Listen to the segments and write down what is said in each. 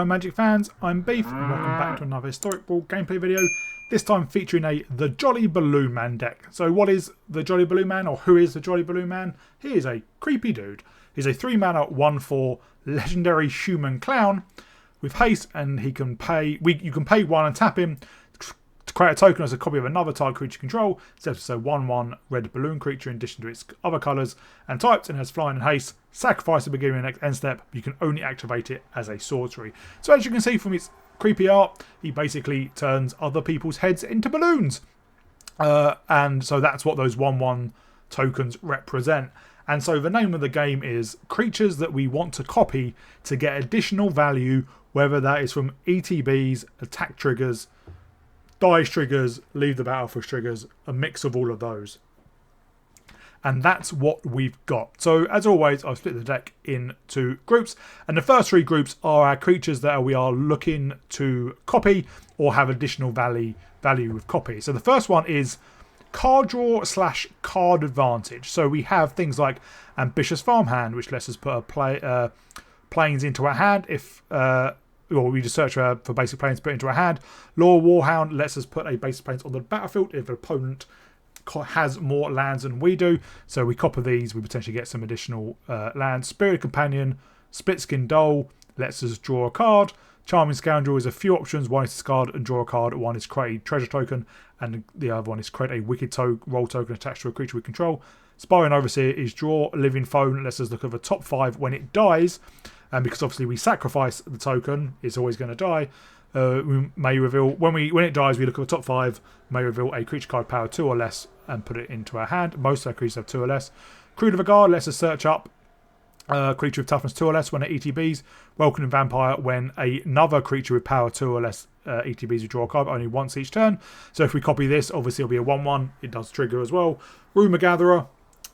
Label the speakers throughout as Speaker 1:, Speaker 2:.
Speaker 1: Magic fans, I'm Beef and welcome back to another Historic Brawl gameplay video, this time featuring the Jolly Balloon Man deck. So what is the Jolly Balloon Man, or who is the Jolly Balloon Man? He is a creepy dude. He's a 3-mana 1/4 legendary human clown with haste, and he can pay. You can pay 1 and tap him to create a token as a copy of another target creature you control. It's a 1/1 red balloon creature in addition to its other colours and types, and has flying and haste. Sacrifice at the beginning of the next end step. You can only activate it as a sorcery. So as you can see from its creepy art, he basically turns other people's heads into balloons. And so that's what those 1/1 tokens represent. And so the name of the game is creatures that we want to copy to get additional value, whether that is from ETBs, attack triggers, dice triggers, leave the battlefield triggers, a mix of all of those. And that's what we've got. So as always, I've split the deck into groups, and the first 3 groups are our creatures that we are looking to copy or have additional value with copy. So the first one is card draw / card advantage. So we have things like Ambitious Farmhand, which lets us put a planes into our hand if or we just search for basic planes to put into our hand. Law Warhound lets us put a basic planes on the battlefield if an opponent has more lands than we do. So we copy these, we potentially get some additional lands. Spirit Companion, Split Skin Dole lets us draw a card. Charming Scoundrel is a few options. One is discard and draw a card. One is create a treasure token, and the other one is create a wicked roll token attached to a creature we control. Spying Overseer is draw. Living Phone lets us look at the top 5 when it dies, and because obviously we sacrifice the token, it's always going to die. We may reveal when it dies. We look at the top 5. May reveal a creature card power 2 or less and put it into our hand. Most of our creatures have 2 or less. Crude of a Guard lets us search up creature with toughness 2 or less when it ETBs. Welcoming Vampire when another creature with power 2 or less ETBs, we draw a card only once each turn. So if we copy this, obviously it'll be a 1/1. It does trigger as well. Rumour Gatherer,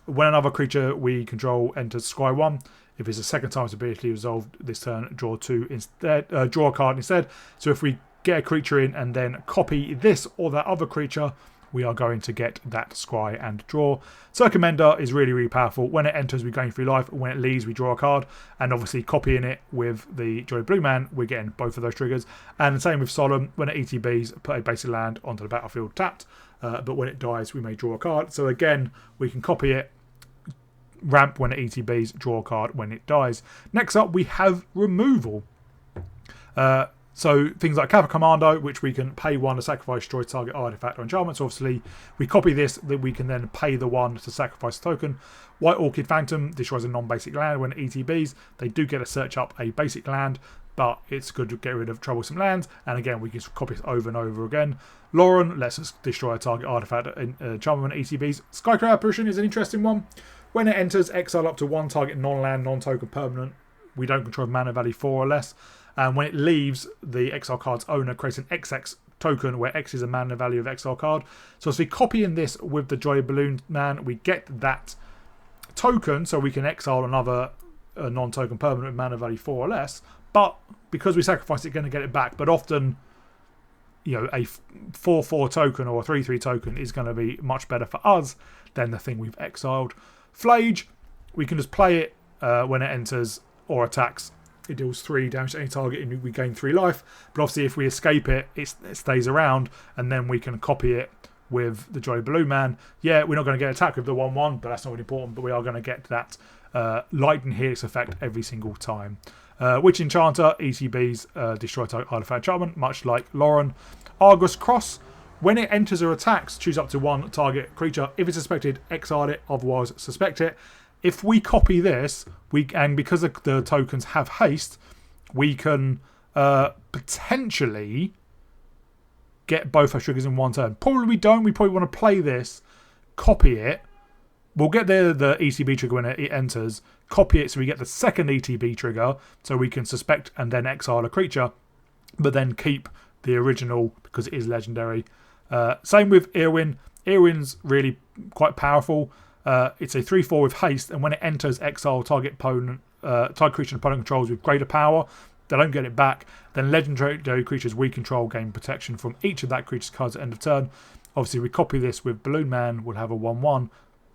Speaker 1: when another creature we control enters Scry 1. If it's a second time its ability resolved this turn, draw 2 instead. Draw a card instead. So if we get a creature in and then copy this or that other creature, we are going to get that scry and draw. Circumender is really, really powerful. When it enters, we're going through life. When it leaves, we draw a card. And obviously copying it with the Jolly Blue Man, we're getting both of those triggers. And the same with Solemn. When it ETBs, put a basic land onto the battlefield tapped. But when it dies, we may draw a card. So again, we can copy it, ramp when it ETBs, draw a card when it dies. Next up, we have removal. So things like Kappa Commando, which we can pay 1 to sacrifice, destroy target artifact or enchantment. So obviously we copy this, that we can then pay the 1 to sacrifice the token. White Orchid Phantom destroys a non-basic land when it ETBs. They do get to search up a basic land, but it's good to get rid of troublesome lands. And again, we can copy it over and over again. Lauren lets us destroy a target artifact enchantment when it ETBs. Skycrow Apparition is an interesting one. When it enters, exile up to 1 target non-land, non-token permanent. We don't control mana value 4 or less. And when it leaves, the exile card's owner creates an XX token where X is a mana value of exile card. So as we copy in this with the Jolly Balloon Man, we get that token so we can exile another non-token permanent with mana value 4 or less. But because we sacrifice it, going to get it back. But often, you know, a 4/4 token or a 3/3 token is going to be much better for us than the thing we've exiled. Flage, we can just play it when it enters or attacks. It deals 3 damage to any target and we gain 3 life. But obviously if we escape it, it stays around, and then we can copy it with the Jolly Blue Man. Yeah, we're not going to get attacked with the 1/1, but that's not really important. But we are going to get that Lightning Helix effect every single time. Witch Enchanter, ETBs, destroy target artifact enchantment, much like Lauren. Argus Cross, when it enters or attacks, choose up to 1 target creature. If it's suspected, exile it, otherwise suspect it. If we copy this, and because the tokens have haste, we can potentially get both our triggers in 1 turn. Probably we don't. We probably want to play this, copy it. We'll get the ETB trigger when it enters, copy it so we get the second ETB trigger, so we can suspect and then exile a creature, but then keep the original because it is legendary. Same with Irwin. Irwin's really quite powerful. It's a 3/4 with haste, and when it enters, exile target opponent, target creature and opponent controls with greater power. They don't get it back. Then legendary creatures we control gain protection from each of that creature's cards at end of turn. Obviously, we copy this with Balloon Man. We'll have a 1/1.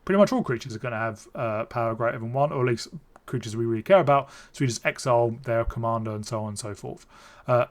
Speaker 1: Pretty much all creatures are going to have power greater than 1, or at least creatures we really care about. So we just exile their commander and so on and so forth.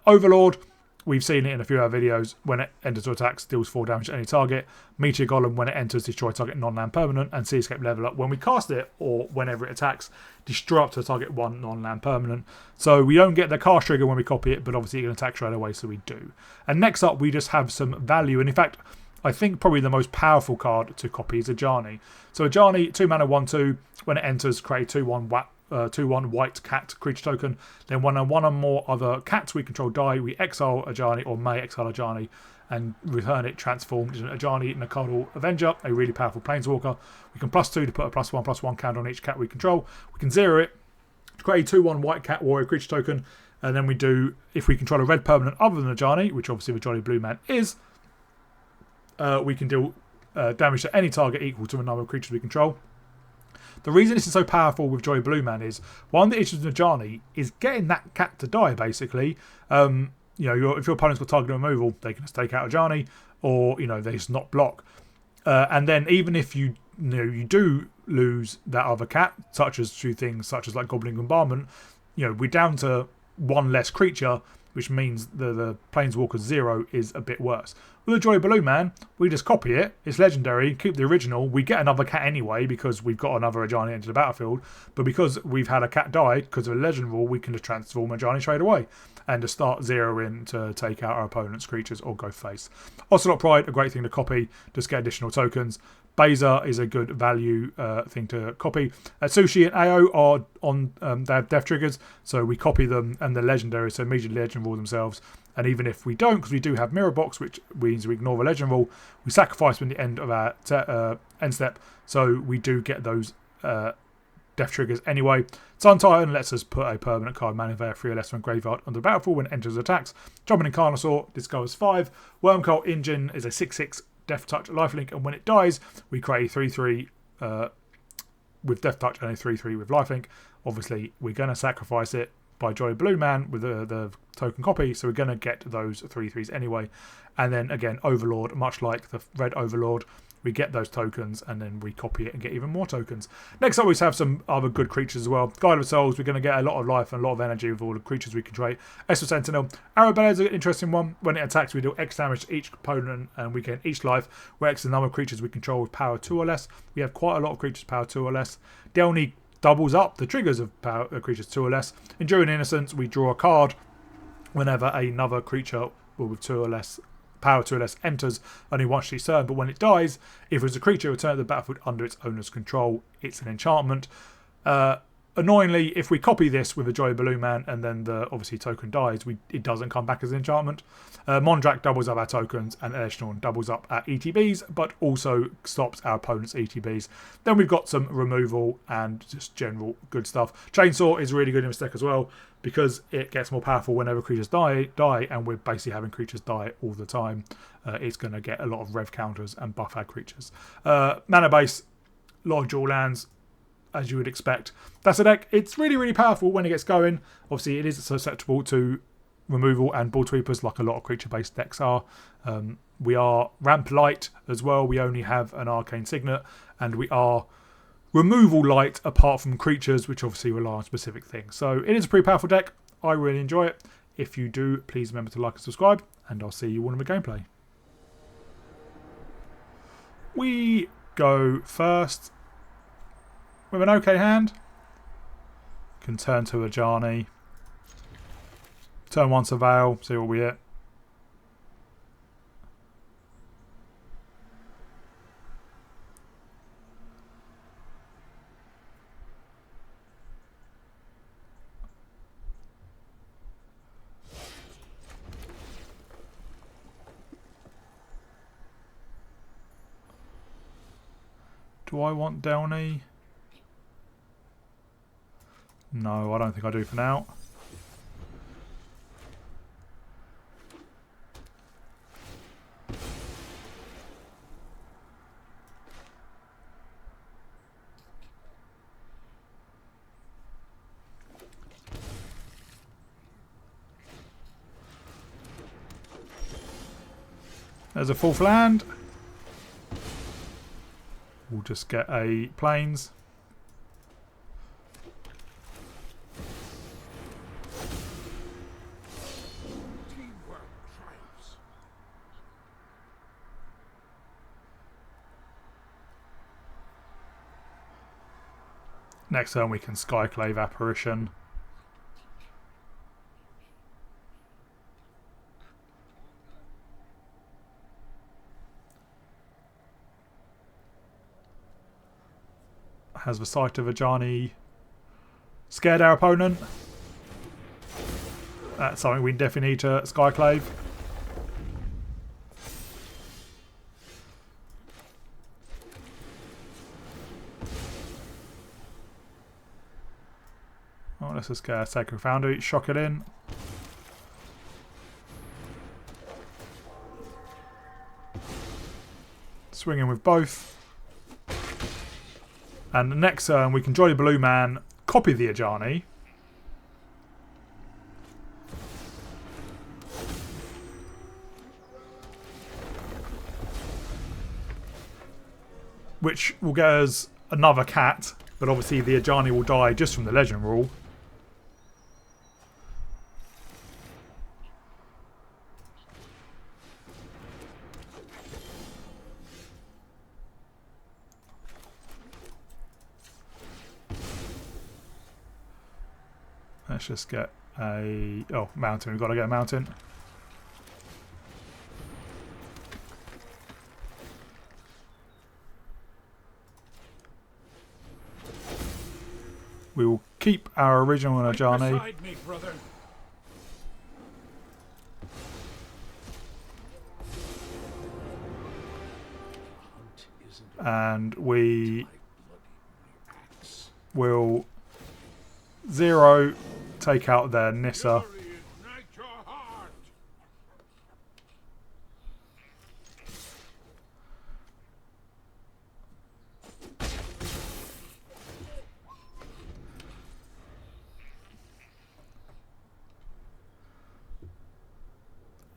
Speaker 1: Overlord, we've seen it in a few of our videos. When it enters or attacks, deals 4 damage to any target. Meteor Golem, when it enters, destroy target non-land permanent. And Seascape Level Up, when we cast it or whenever it attacks, destroy up to target 1 non-land permanent. So we don't get the cast trigger when we copy it, but obviously it can attack straight away, so we do. And next up, we just have some value. And in fact, I think probably the most powerful card to copy is Ajani. So Ajani, 2 mana, 1/2. When it enters, create 2/1 white cat creature token. Then when one or more other cats we control die, we exile Ajani or may exile Ajani and return it transformed into an Ajani Nakadal Avenger, a really powerful planeswalker. We can +2 to put a +1/+1 counter on each cat we control. We can 0 it to create a 2/1 white cat warrior creature token. And then we do, if we control a red permanent other than Ajani, which obviously the Jolly Blue Man is, we can deal damage to any target equal to the number of creatures we control. The reason this is so powerful with Jolly Blue Man is one of the issues with Ajani is getting that cat to die, basically. You know, if your opponent's got target removal, they can just take out Ajani, or, you know, they just not block. And then even if you do lose that other cat, such as like Goblin Bombardment, you know, we're down to 1 less creature, which means the Planeswalker 0 is a bit worse. With the Jolly Blue Man, we just copy it. It's legendary. Keep the original. We get another cat anyway because we've got another Ajani into the battlefield. But because we've had a cat die because of a legend rule, we can just transform Ajani straight away and just start 0-ing to take out our opponent's creatures or go face. Ocelot Pride, a great thing to copy. Just get additional tokens. Baza is a good value thing to copy. Sushi and AO are on they have death triggers, so we copy them and they're legendary, so immediately legend rule themselves. And even if we don't, because we do have Mirror Box, which means we ignore the legend rule, we sacrifice when the end of our end step, so we do get those death triggers anyway. Sun Titan lets us put a permanent card manivore 3 or less from graveyard on the battlefield when it enters attacks. Jumping Incarnosaur discovers 5. Wormcoil Engine is a 6/6 Death Touch lifelink, and when it dies, we create a 3/3 with Death Touch and a 3/3 with lifelink. Obviously, we're going to sacrifice it by Jolly Blue Man with the token copy, so we're going to get those 3/3s anyway. And then again, Overlord, much like the red Overlord, we get those tokens and then we copy it and get even more tokens. Next up, we have some other good creatures as well. Guide of Souls, we're going to get a lot of life and a lot of energy with all the creatures we can trade. Esper Sentinel. Arabella is an interesting one. When it attacks, we do X damage to each opponent and we gain each life, where X is the number of creatures we control with power 2 or less. We have quite a lot of creatures power 2 or less. Delny doubles up the triggers of power creatures 2 or less. Enduring Innocence, we draw a card whenever another creature with 2 or less power 2 or less enters only once each turn, but when it dies, if it's a creature returned to the battlefield under its owner's control, it's an enchantment. Annoyingly, if we copy this with a Jolly Blue Man and then the obviously token dies, it doesn't come back as an enchantment. Mondrak doubles up our tokens and Elishnorn doubles up our ETBs, but also stops our opponent's ETBs. Then we've got some removal and just general good stuff. Chainsaw is really good in this deck as well, because it gets more powerful whenever creatures die, and we're basically having creatures die all the time. It's going to get a lot of rev counters and buff our creatures. Mana base, a lot of dual lands, as you would expect. That's a deck. It's really, really powerful when it gets going. Obviously, it is susceptible to removal and ball sweepers, like a lot of creature-based decks are. We are ramp light as well. We only have an arcane signet, and we are removal light apart from creatures, which obviously rely on specific things. So it is a pretty powerful deck. I really enjoy it. If you do, please remember to like and subscribe, and I'll see you all in the gameplay. We go first with an okay hand. Can turn to Ajani. Turn 1 Surveil, see what we hit. Do I want Delny? No, I don't think I do for now. There's a 4th land. We'll just get a plains. Next turn we can Skyclave Apparition. Has the sight of Ajani scared our opponent? That's something we definitely need to Skyclave. Oh, let's just get a Sacred Foundry, shock it in. Swing in with both. And the next turn we can Jolly Blue Man, copy the Ajani. Which will get us another cat, but obviously the Ajani will die just from the legend rule. Let's just get a... oh, mountain. We've got to get a mountain. We will keep our original Ajani. And we will 0 take out their Nissa.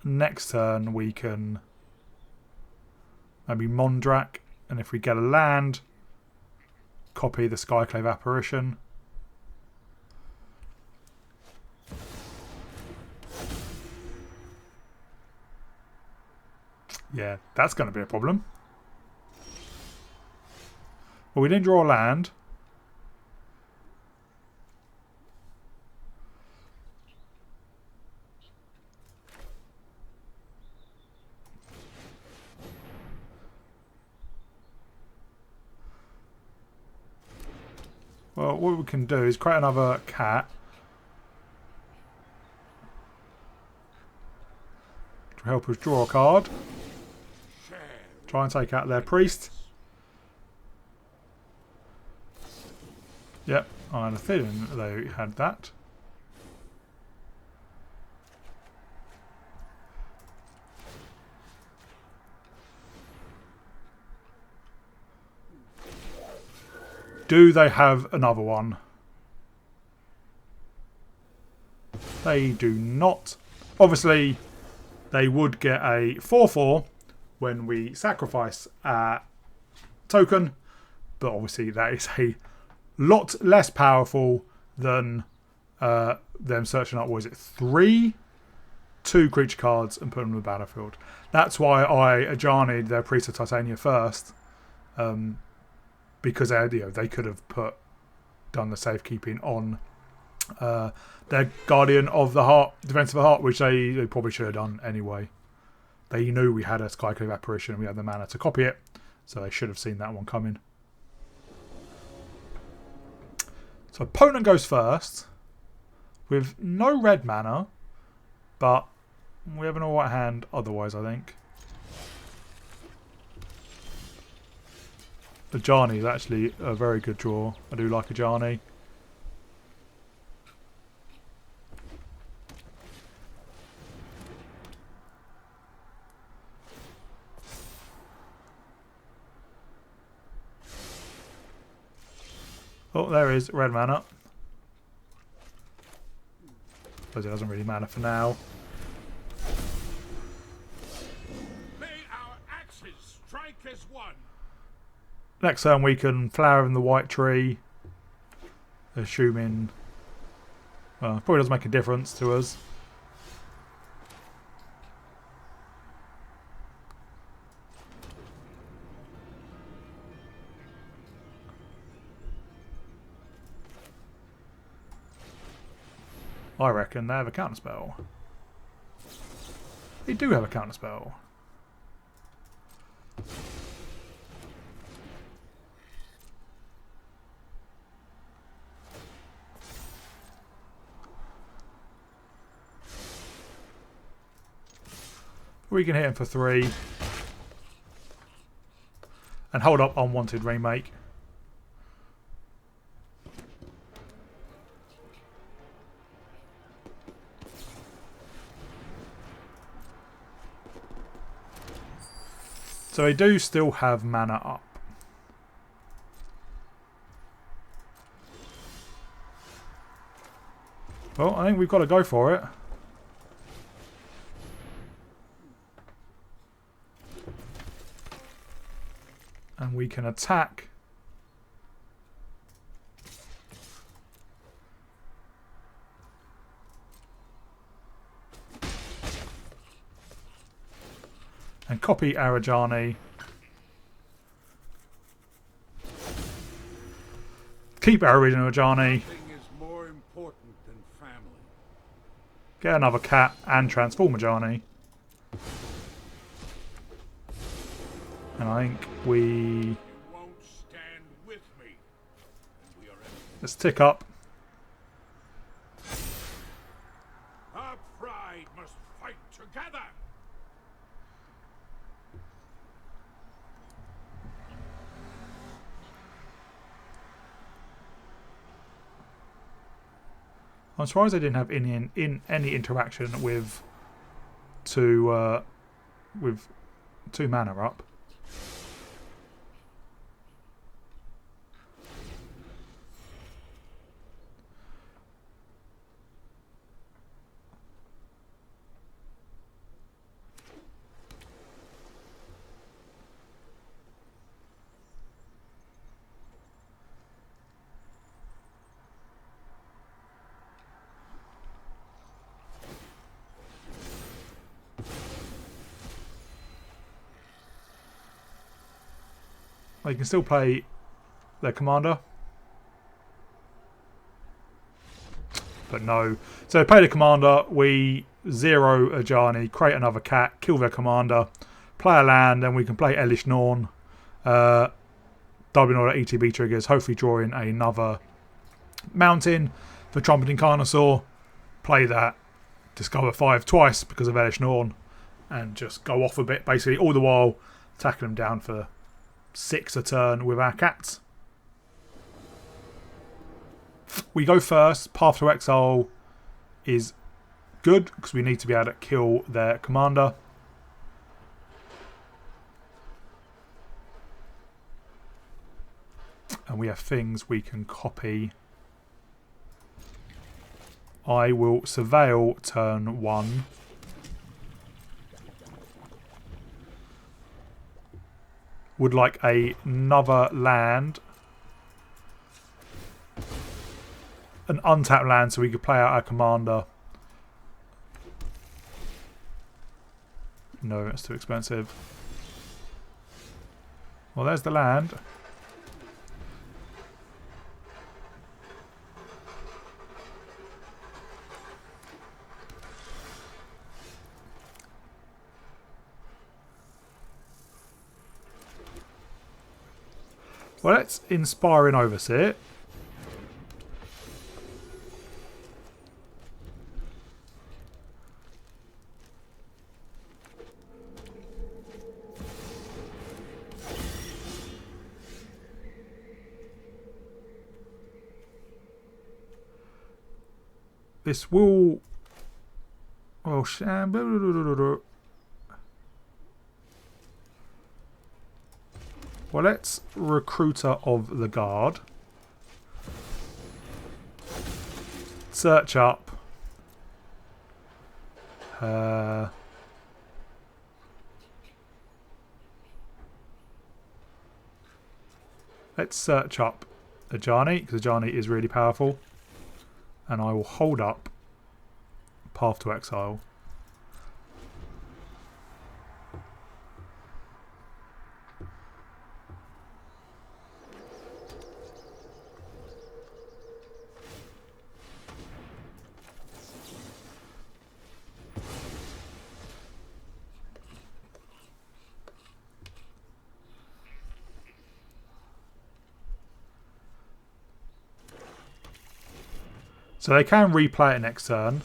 Speaker 1: Next turn we can maybe Mondrak, and if we get a land, copy the Skyclave Apparition. Yeah, that's going to be a problem. Well, we didn't draw a land. Well, what we can do is create another cat. To help us draw a card. Try and take out their priest. Yep, I had a feeling they had that. Do they have another one? They do not. Obviously, they would get a 4/4 when we sacrifice a token, but obviously that is a lot less powerful than them searching up, what is it, 2 creature cards and putting them on the battlefield. That's why I Ajani'd their Priest of Titania first, because they could have done the safekeeping on their Guardian of the Heart, Defense of the Heart, which they probably should have done anyway. They knew we had a Skyclave Apparition and we had the mana to copy it, so they should have seen that one coming. So opponent goes first with no red mana, but we have an alright hand otherwise, I think. Ajani is actually a very good draw. I do like Ajani. Oh, there is red mana. Suppose it doesn't really matter for now.
Speaker 2: May our axes strike as one.
Speaker 1: Next turn we can flower in the white tree, assuming, well, it probably doesn't make a difference to us. I reckon they have a counterspell. They do have a counterspell. We can hit him for 3. And hold up unwanted remake. So they do still have mana up. Well, I think we've got to go for it. And we can attack. And copy our Ajani. Keep our original Ajani.
Speaker 2: Nothing is more important than family.
Speaker 1: Get another cat and transform Ajani. And I think we...
Speaker 2: You won't stand with me. And we are
Speaker 1: Let's tick up.
Speaker 2: Our pride must fight together.
Speaker 1: I'm surprised they didn't have any interaction with two mana up. They can still play their commander. But no. So play the commander, we 0 Ajani, create another cat, kill their commander, play a land, then we can play Elish Norn. Doubling all the ETB triggers, hopefully drawing another mountain for Trumpeting Carnosaur. Play that, discover 5 twice because of Elish Norn, and just go off a bit, basically all the while tackling them down for 6 a turn with our cats. We go first. Path to Exile is good because we need to be able to kill their commander. And we have things we can copy. I will surveil turn 1. Would like another land. An untapped land so we could play out our commander. No, that's too expensive. Well, there's the land. Well, let's Inspiring Overseer. This will... Oh, well, let's Recruiter of the Guard. Search up. Let's search up Ajani, because Ajani is really powerful. And I will hold up Path to Exile. So they can replay it next turn.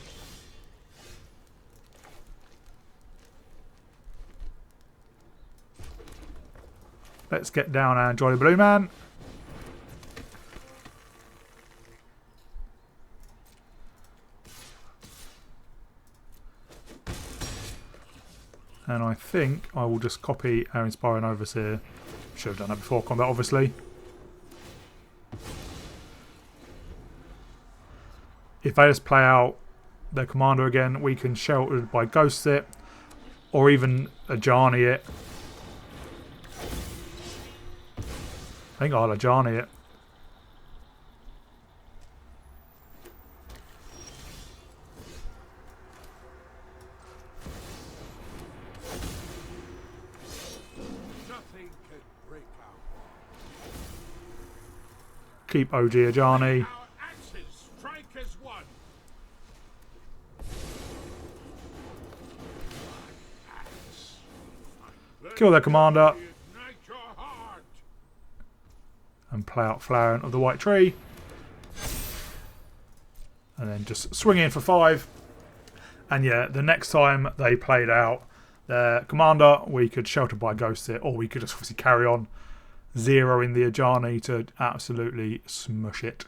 Speaker 1: Let's get down our Jolly Blue Man. And I think I will just copy our Inspiring Overseer. Should have done that before combat, obviously. If they just play out their commander again, we can Sheltered by Ghost it, or even Ajani it. I think I'll Ajani it.
Speaker 2: Nothing can break our
Speaker 1: Keep OG Ajani.
Speaker 2: Our axes strike as one.
Speaker 1: Kill their commander.
Speaker 2: Ignite your heart.
Speaker 1: And play out Flower of the White Tree. And then just swing in for 5. And yeah, the next time they played out their commander, we could Shelter by Ghost it, or we could just obviously carry on zeroing the Ajani to absolutely smush it.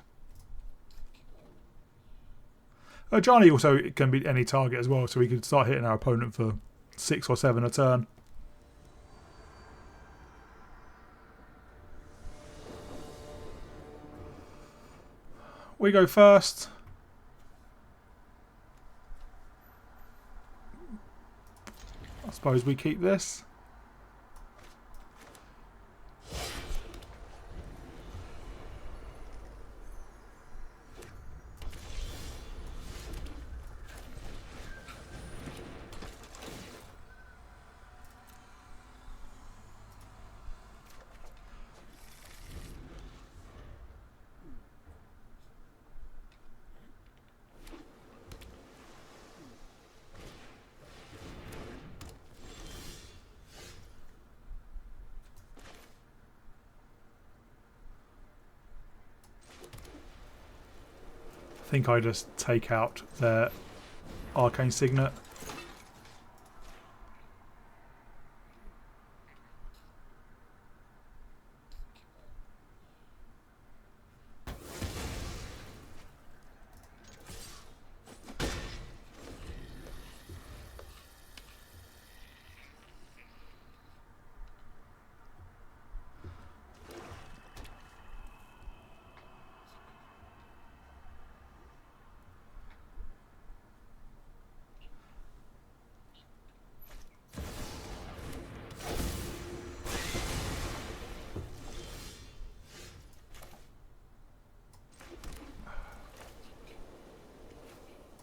Speaker 1: Ajani also can be any target as well, so we could start hitting our opponent for 6 or 7 a turn. We go first. I suppose we keep this. I think I just take out their Arcane Signet.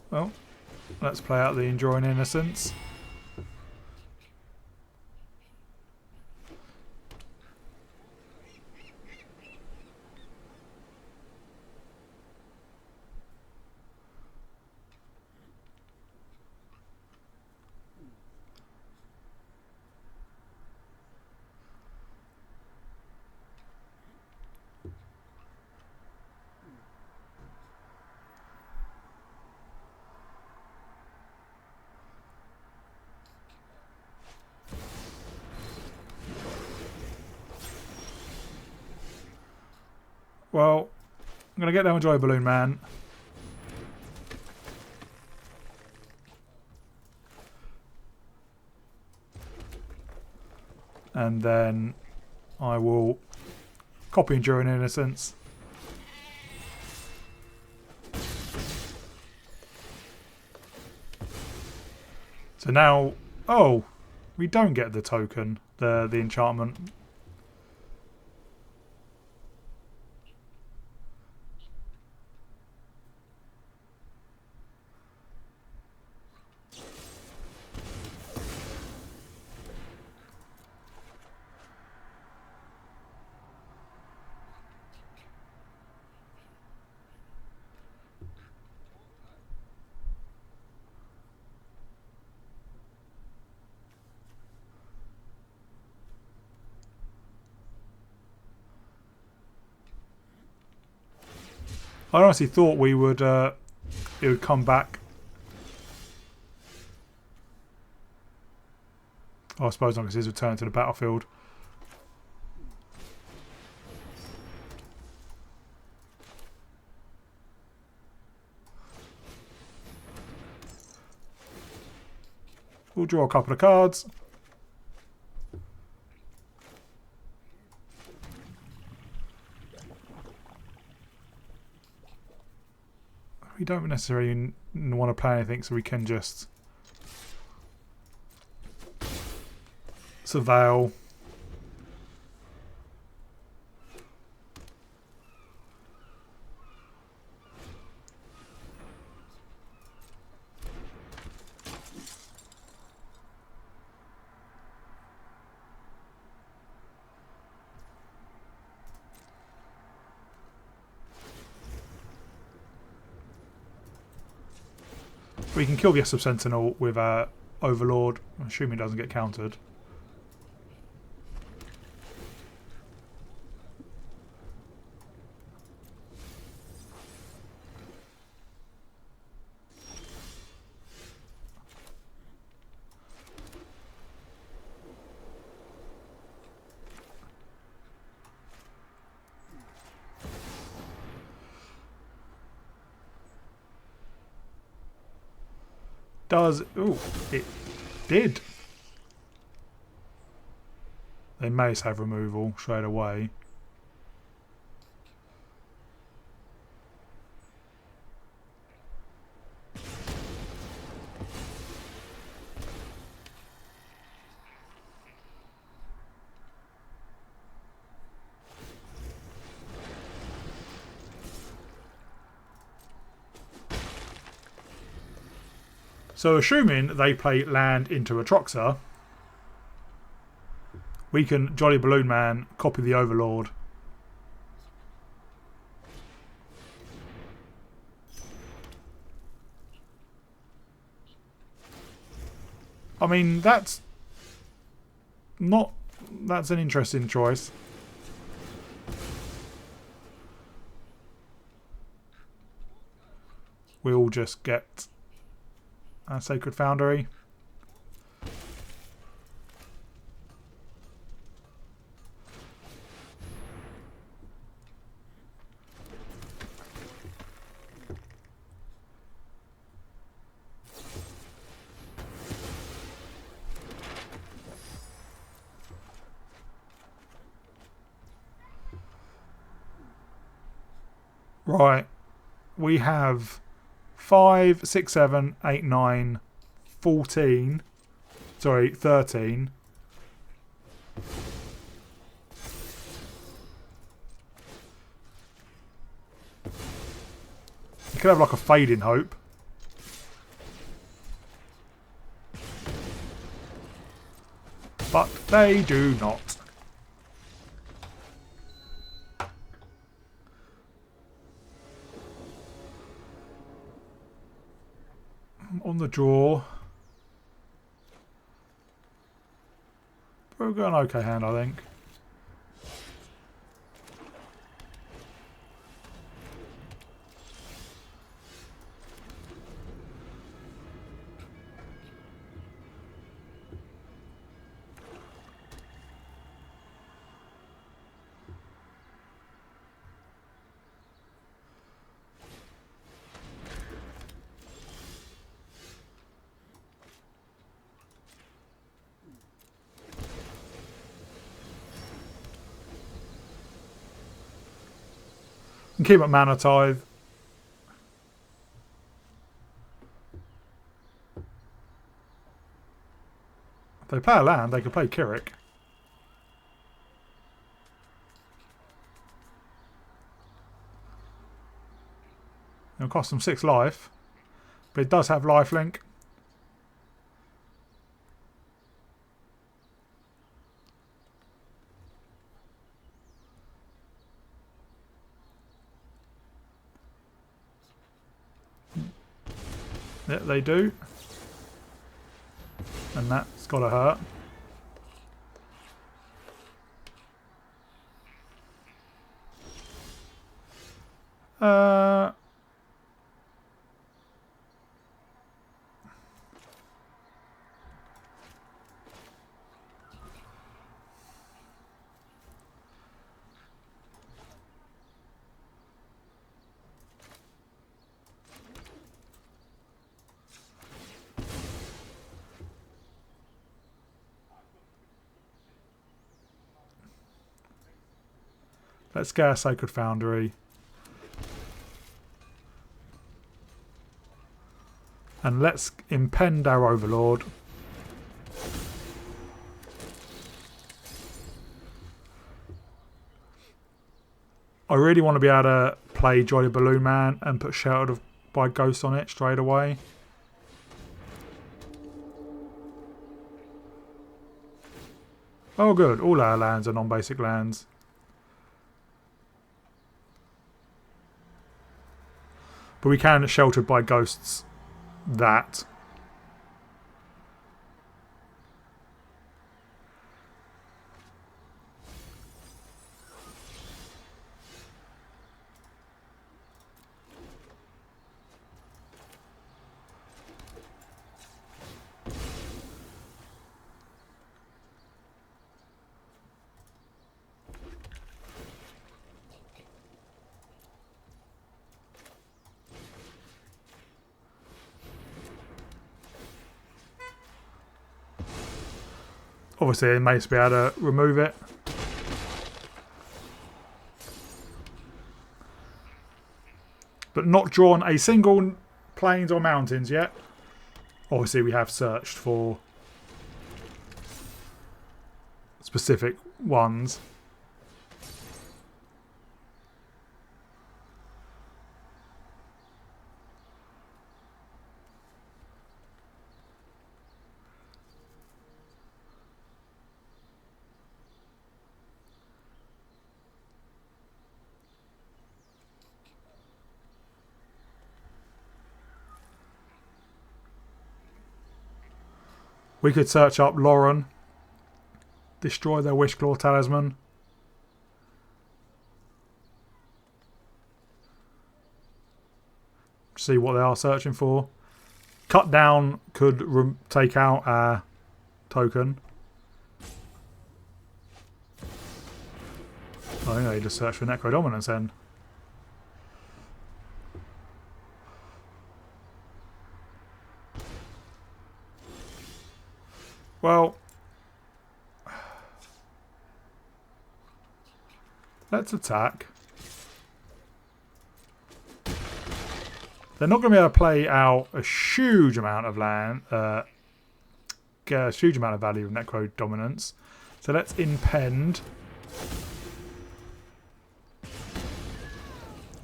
Speaker 1: Well, let's play out the Enduring Innocence. Well, I'm going to get down with Joy Balloon Man. And then I will copy Enduring Innocence. So now, oh, we don't get the token, the enchantment. I honestly thought we would it would come back. Oh, I suppose not, because he's returned to the battlefield. We'll draw a couple of cards. We don't necessarily want to play anything, so we can just surveil. We can kill the Sub-Sentinel with our Overlord, assuming it doesn't get countered. Does... Ooh, it did. They may have removal straight away. So assuming they play land into Atroxa, we can Jolly Balloon Man, copy the Overlord. I mean, that's not... That's an interesting choice. We'll just get a Sacred Foundry. Right, we have 5, 6, 7, 8, 9, 14. Sorry, 13. You could have like a Fading Hope. But they do not. On the draw. We've got an okay hand, I think. And keep up Mana Tithe. If they play a land, they could play Kirik. It'll cost them 6 life, but it does have lifelink. Yeah, they do. And that's got to hurt. Let's get our Sacred Foundry. And let's impend our Overlord. I really want to be able to play Jolly Balloon Man and put Sheltered by Ghosts on it straight away. Oh good, all our lands are non-basic lands. But we can Sheltered by Ghosts that. Obviously, it may be able to remove it. But not drawn a single plains or mountains yet. Obviously, we have searched for specific ones. We could search up Lauren, destroy their Wishclaw Talisman. See what they are searching for. Cut down could take out our token. I think they just search for Necro Dominance then. Well, let's attack. They're not going to be able to play out a huge amount of land, get a huge amount of value of Necro Dominance. So let's impend.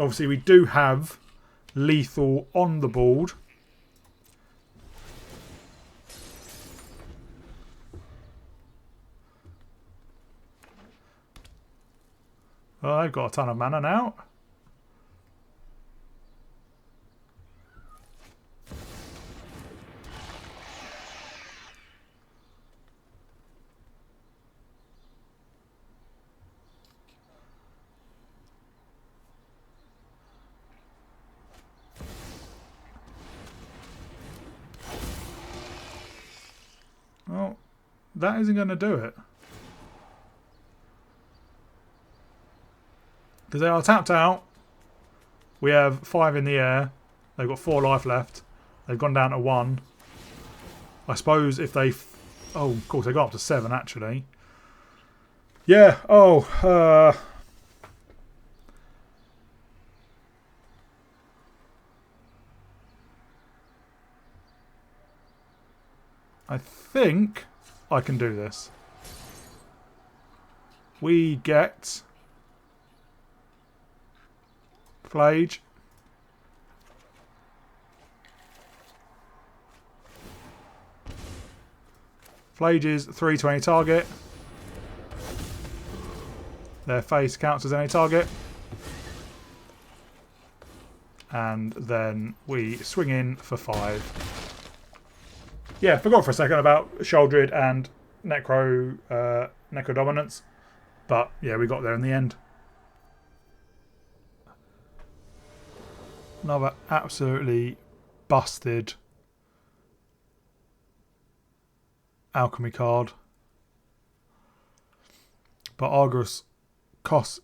Speaker 1: Obviously, we do have lethal on the board. Well, I've got a ton of mana now. Well, that isn't going to do it. Because they are tapped out. We have 5 in the air. They've got 4 life left. They've gone down to 1. I suppose if they... Oh, of course, they got up to 7, actually. Yeah, I think I can do this. We get... Flage. Flage is 320 target. Their face counts as any target. And then we swing in for 5. Yeah, forgot for a second about Sheoldred and Necro Dominance. But yeah, we got there in the end. Another absolutely busted alchemy card. But Argus Cost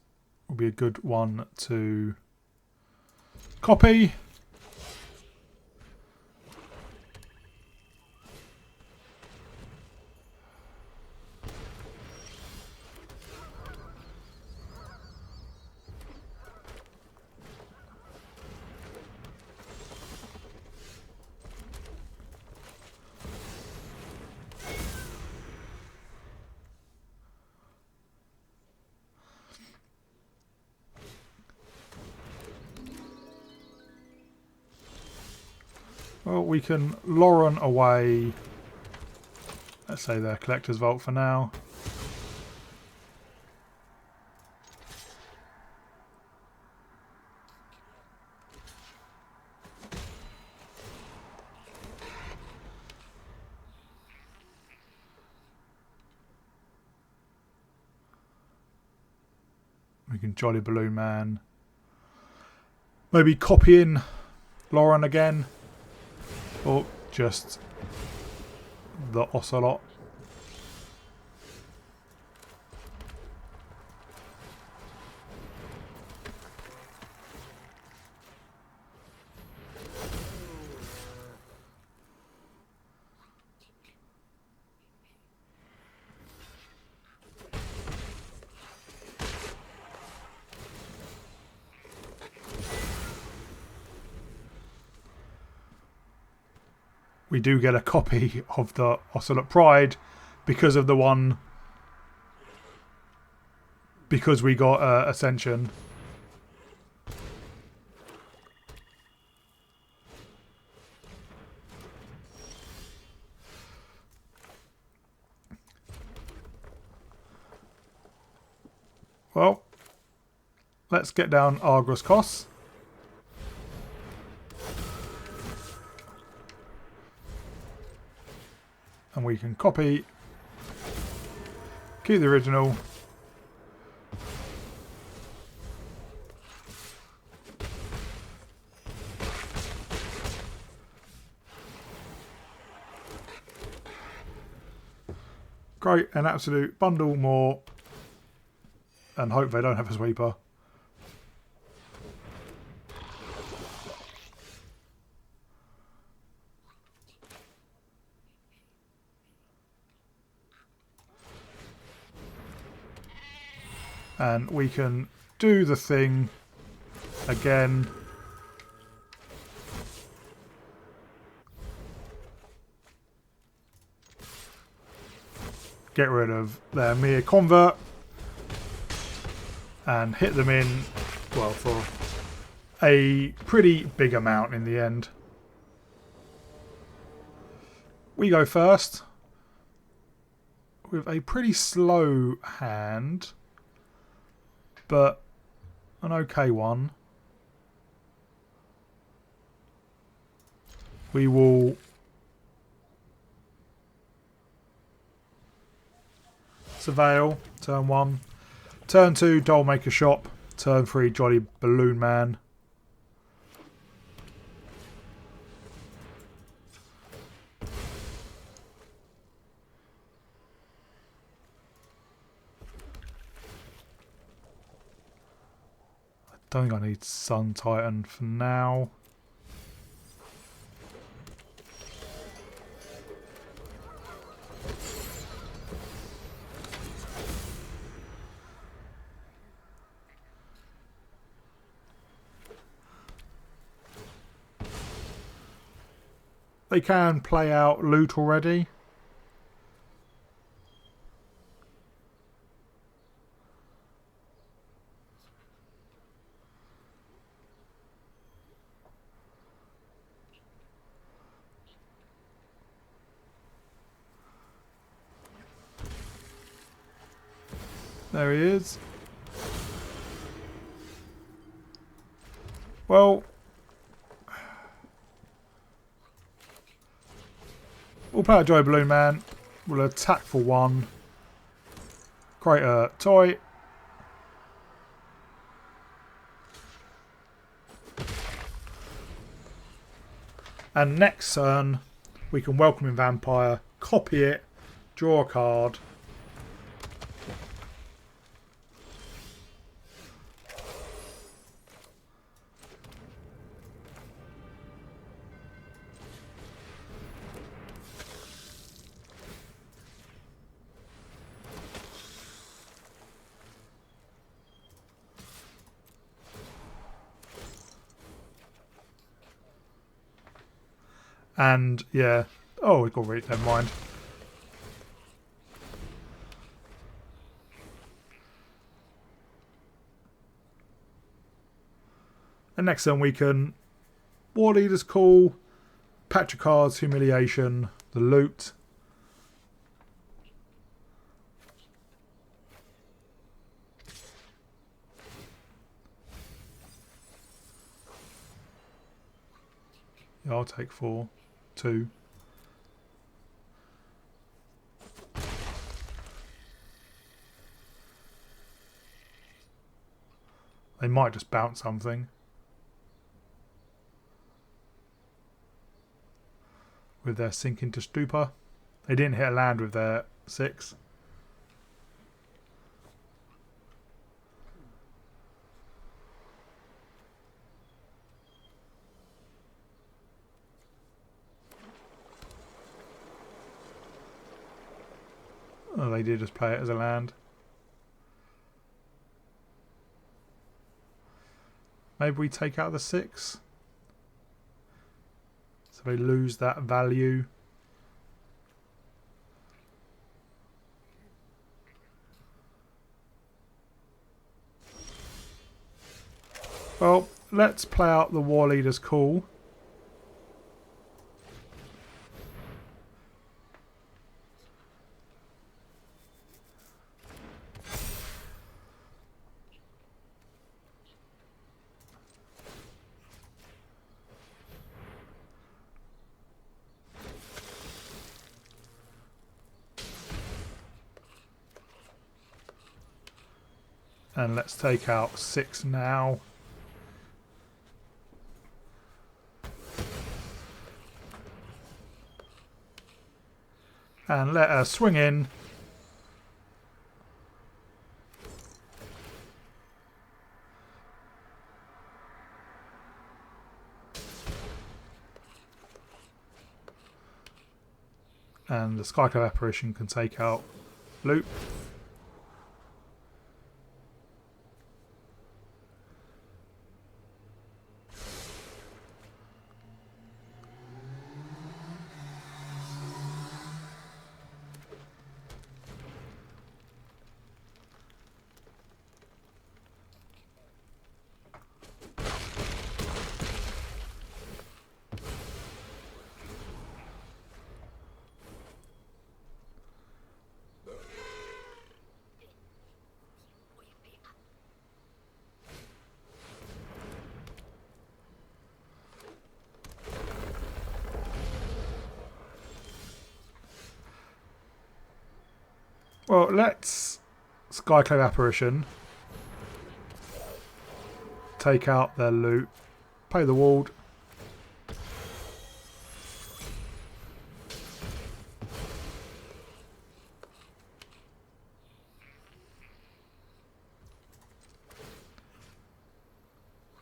Speaker 1: will be a good one to copy. Well, we can Lauren away. Let's say their collector's vault for now. We can Jolly Balloon Man. Maybe copy in Lauren again. Or just the Ocelot. We do get a copy of the Ocelot Pride because of the one, because we got Ascension. Well, let's get down Argos costs. And we can copy, keep the original, great, an absolute bundle more, and hope they don't have a sweeper. And we can do the thing again. Get rid of their mere convert. And hit them in, well, for a pretty big amount in the end. We go first. With a pretty slow hand. But an okay one. We will Surveil, turn 1. Turn 2, Doll Maker Shop. Turn 3, Jolly Balloon Man. Don't think I need Sun Titan for now. They can play out loot already. There he is. Well, we'll play a Joy Balloon Man. We'll attack for 1. Create a toy. And next turn, we can welcome in Vampire, copy it, draw a card. And yeah, oh, we got read. Never mind. And next turn we can War Leader's Call, patch of cards, humiliation, the loot. Yeah, I'll take 4. 2. They might just bounce something. With their sink into stupor. They didn't hit a land with their 6. Oh, they did just play it as a land. Maybe we take out the 6. So they lose that value. Well, let's play out the War Leader's call. And let's take out 6 now. And let her swing in. And the Skyclave Apparition can take out loot. Well, let's Skyclave Apparition. Take out their loot. Pay the ward.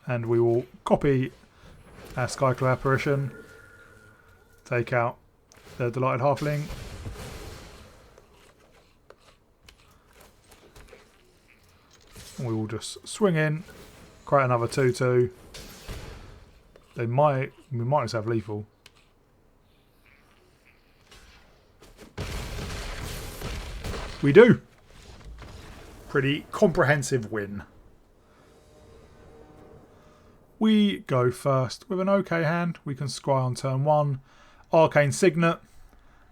Speaker 1: And we will copy our Skyclave Apparition. Take out the Delighted Halfling. We will just swing in, create another 2/2. We might just have lethal. We do. Pretty comprehensive win. We go first with an okay hand. We can scry on turn 1, Arcane Signet,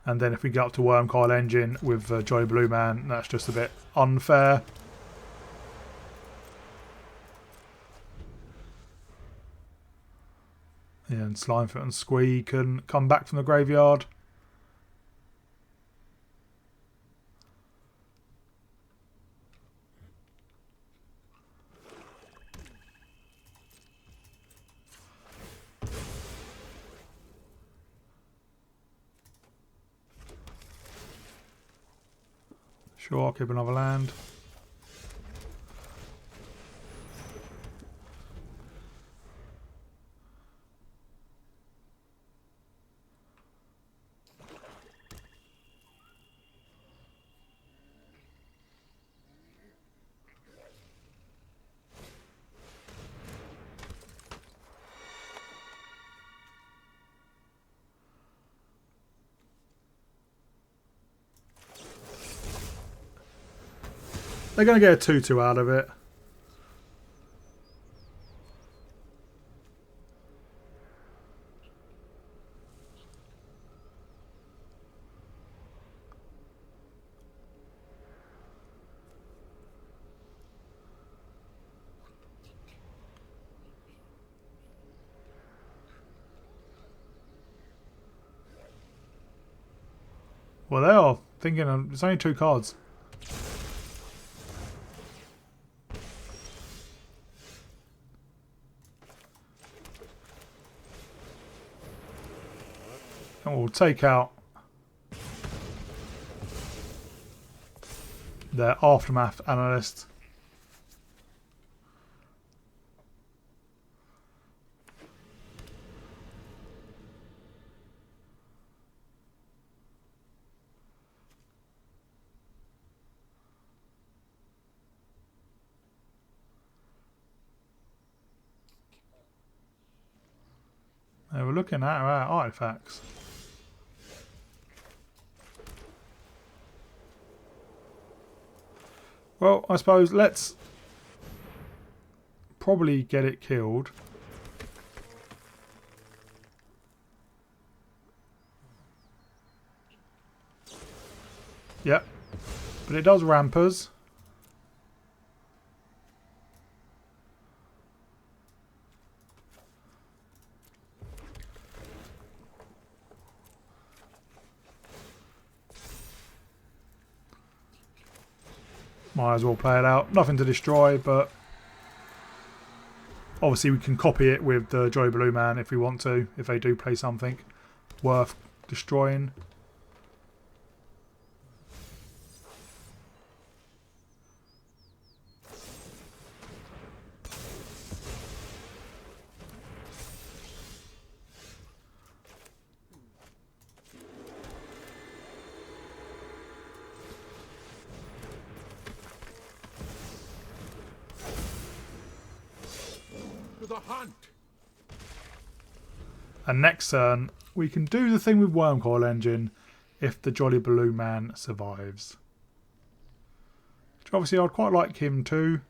Speaker 1: and then if we get up to Wormcoil Engine with Jolly Blue Man, that's just a bit unfair. Yeah, and Slimefoot and Squee can come back from the graveyard. Sure, I'll keep another land. They're going to get a 2/2 out of it. Well, they are thinking of, it's only 2 cards. And we'll take out their aftermath analyst. They were looking at our artifacts. Well, I suppose let's probably get it killed. Yep. But it does ramp us. Might as well play it out. Nothing to destroy, but obviously we can copy it with the Jolly Blue Man if we want to, if they do play something worth destroying.
Speaker 2: To the hunt.
Speaker 1: And next turn, we can do the thing with Wormcoil Engine if the Jolly Blue Man survives. Which obviously I'd quite like him too.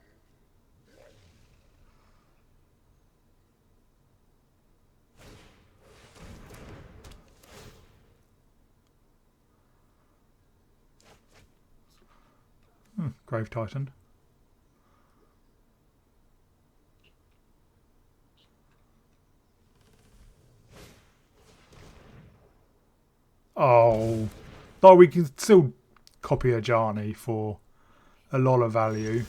Speaker 1: Grave Titan. Oh, though we can still copy Ajani for a lot of value.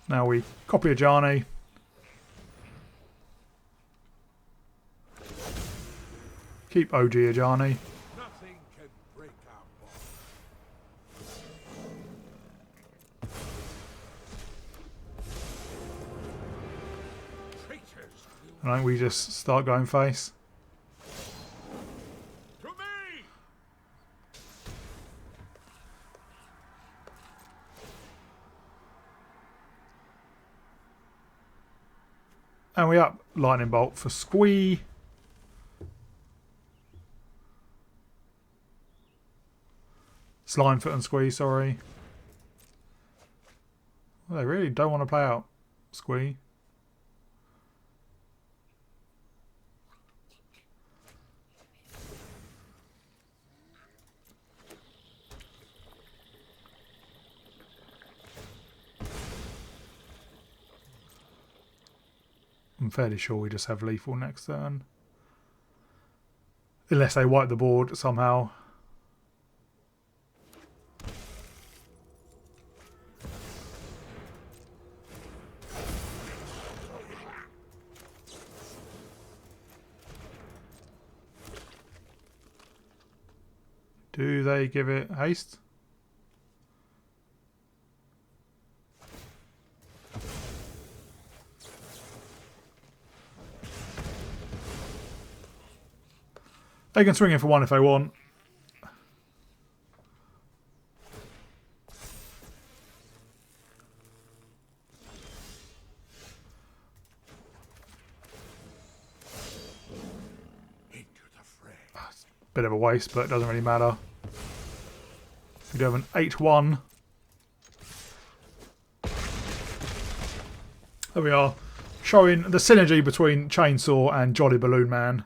Speaker 1: Now we copy Ajani. Keep OG Ajani.
Speaker 2: Nothing can break our bond. Traitors will
Speaker 1: I think we just start going face.
Speaker 2: to me.
Speaker 1: And we up Lightning Bolt for Squee. Slimefoot and Squee, sorry. Well, they really don't want to play out Squee. I'm fairly sure we just have lethal next turn. Unless they wipe the board somehow. Do they give it haste? They can swing in for 1 if they want.
Speaker 2: Into the fray.
Speaker 1: Bit of a waste, but it doesn't really matter. We do have an 8-1. There we are. Showing the synergy between Chainsaw and Jolly Balloon Man.